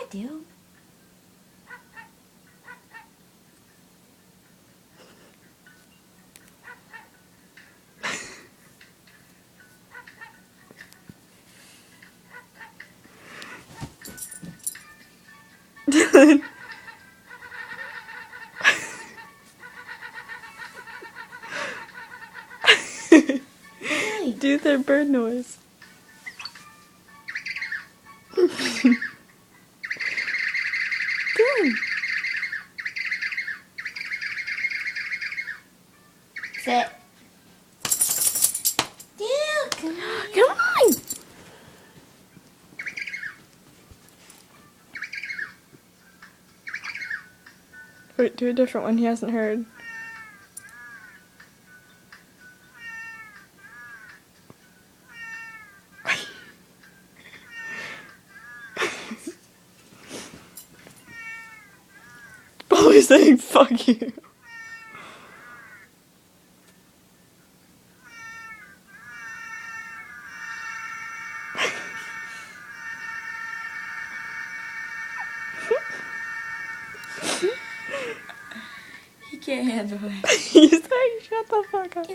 Do. Dylan. Do their bird noise. Dylan. Sit. Dude, come on. Come on. Wait, do a different one. He hasn't heard. Always saying fuck you. He can't handle it. He's saying shut the fuck up.